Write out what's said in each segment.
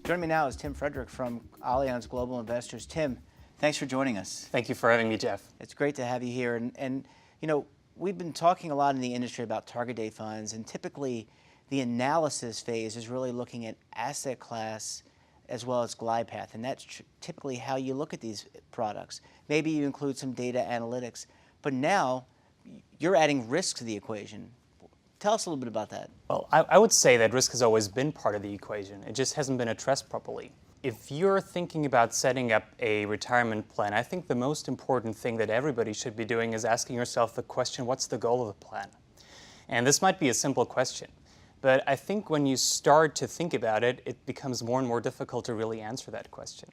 Joining me now is Tim Friederich from Allianz Global Investors. Tim, thanks for joining us. Thank you for having me, Jeff. It's great to have you here. And you know, we've been talking a lot in the industry about target date funds, and typically the analysis phase is really looking at asset class as well as glide path, and that's typically how you look at these products. Maybe you include some data analytics, but now you're adding risk to the equation. Tell us a little bit about that. Well, I would say that risk has always been part of the equation. It just hasn't been addressed properly. If you're thinking about setting up a retirement plan, I think the most important thing that everybody should be doing is asking yourself the question, what's the goal of the plan? And this might be a simple question, but I think when you start to think about it, it becomes more and more difficult to really answer that question.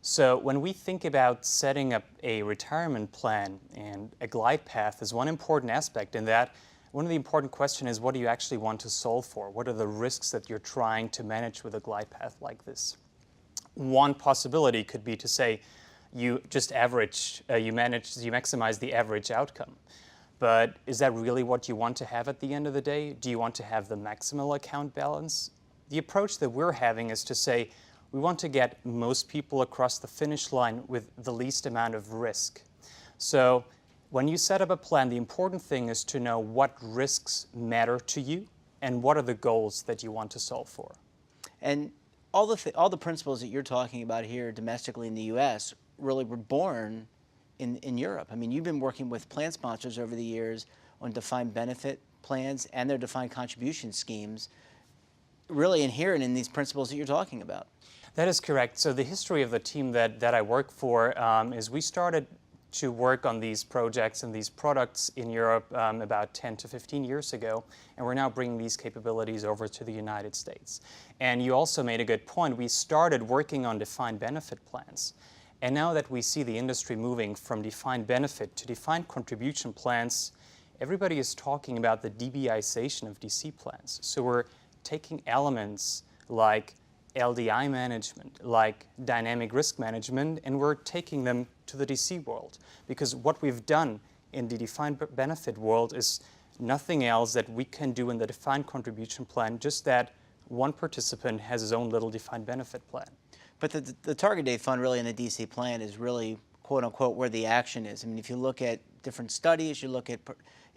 So when we think about setting up a retirement plan, and a glide path is one important aspect in that, one of the important questions is, what do you actually want to solve for? What are the risks that you're trying to manage with a glide path like this? One possibility could be to say you just average, you maximize the average outcome. But is that really what you want to have at the end of the day? Do you want to have the maximal account balance? The approach that we're having is to say we want to get most people across the finish line with the least amount of risk. So when you set up a plan, the important thing is to know what risks matter to you and what are the goals that you want to solve for. And all the principles that you're talking about here domestically in the U.S. really were born in Europe. I mean, you've been working with plan sponsors over the years on defined benefit plans and their defined contribution schemes, really inherent in these principles that you're talking about. That is correct. So the history of the team that I work for is we started to work on these projects and these products in Europe about 10 to 15 years ago, and we're now bringing these capabilities over to the United States. And you also made a good point. We started working on defined benefit plans, and now that we see the industry moving from defined benefit to defined contribution plans, everybody is talking about the DBization of DC plans. So we're taking elements like LDI management, like dynamic risk management, and we're taking them to the DC world. Because what we've done in the defined benefit world is nothing else that we can do in the defined contribution plan, just that one participant has his own little defined benefit plan. But the target date fund really in the DC plan is really, quote unquote, where the action is. I mean, if you look at different studies, you look at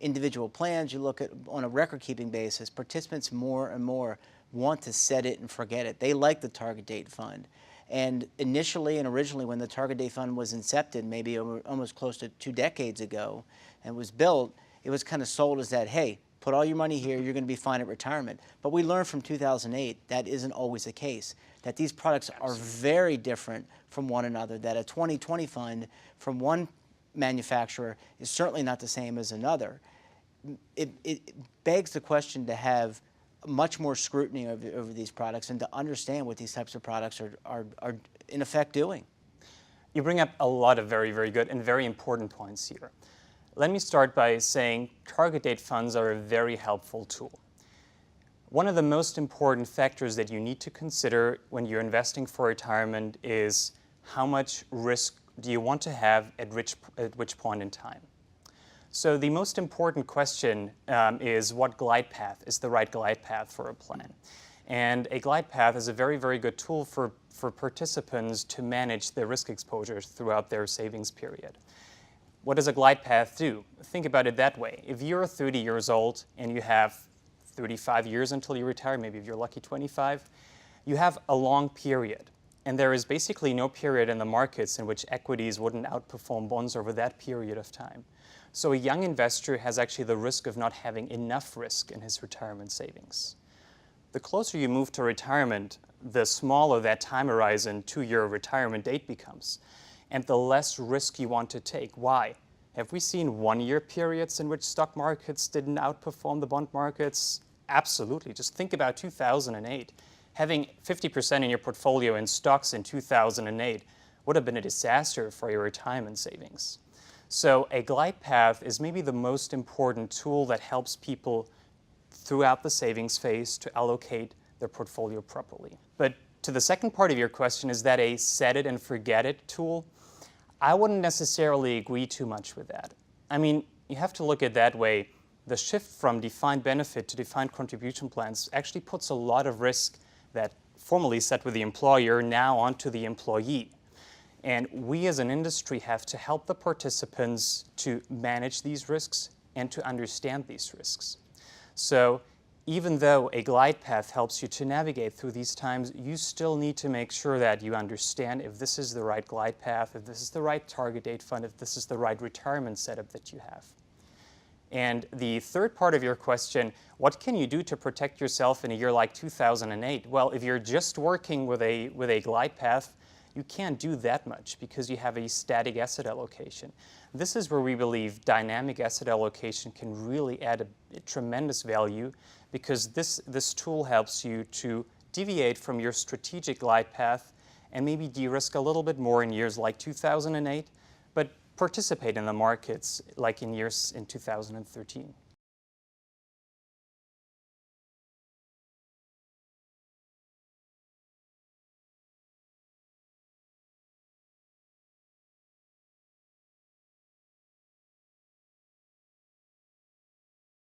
individual plans, you look at on a record keeping basis, participants more and more want to set it and forget it. They like the target date fund. And initially and originally when the target date fund was incepted, maybe almost close to 2 decades ago, and was built, it was kind of sold as that, hey, put all your money here, you're going to be fine at retirement. But we learned from 2008 that isn't always the case, that these products are very different from one another, that a 2020 fund from one manufacturer is certainly not the same as another. It begs the question to have much more scrutiny over these products and to understand what these types of products are in effect doing. You bring up a lot of very, very good and very important points here. Let me start by saying target date funds are a very helpful tool. One of the most important factors that you need to consider when you're investing for retirement is how much risk do you want to have at which point in time. So the most important question is what glide path is the right glide path for a plan. And a glide path is a very, very good tool for participants to manage their risk exposures throughout their savings period. What does a glide path do? Think about it that way. If you're 30 years old and you have 35 years until you retire, maybe if you're lucky 25, you have a long period. And there is basically no period in the markets in which equities wouldn't outperform bonds over that period of time. So a young investor has actually the risk of not having enough risk in his retirement savings. The closer you move to retirement, the smaller that time horizon to your retirement date becomes, and the less risk you want to take. Why? Have we seen one-year periods in which stock markets didn't outperform the bond markets? Absolutely. Just think about 2008. Having 50% in your portfolio in stocks in 2008 would have been a disaster for your retirement savings. So a glide path is maybe the most important tool that helps people throughout the savings phase to allocate their portfolio properly. But to the second part of your question, is that a set it and forget it tool? I wouldn't necessarily agree too much with that. I mean, you have to look at it that way. The shift from defined benefit to defined contribution plans actually puts a lot of risk that formerly sat with the employer, now onto the employee. And we as an industry have to help the participants to manage these risks and to understand these risks. So even though a glide path helps you to navigate through these times, you still need to make sure that you understand if this is the right glide path, if this is the right target date fund, if this is the right retirement setup that you have. And the third part of your question, what can you do to protect yourself in a year like 2008? Well, if you're just working with a glide path, you can't do that much because you have a static asset allocation. This is where we believe dynamic asset allocation can really add a tremendous value, because this tool helps you to deviate from your strategic glide path and maybe de-risk a little bit more in years like 2008, but participate in the markets like in years in 2013.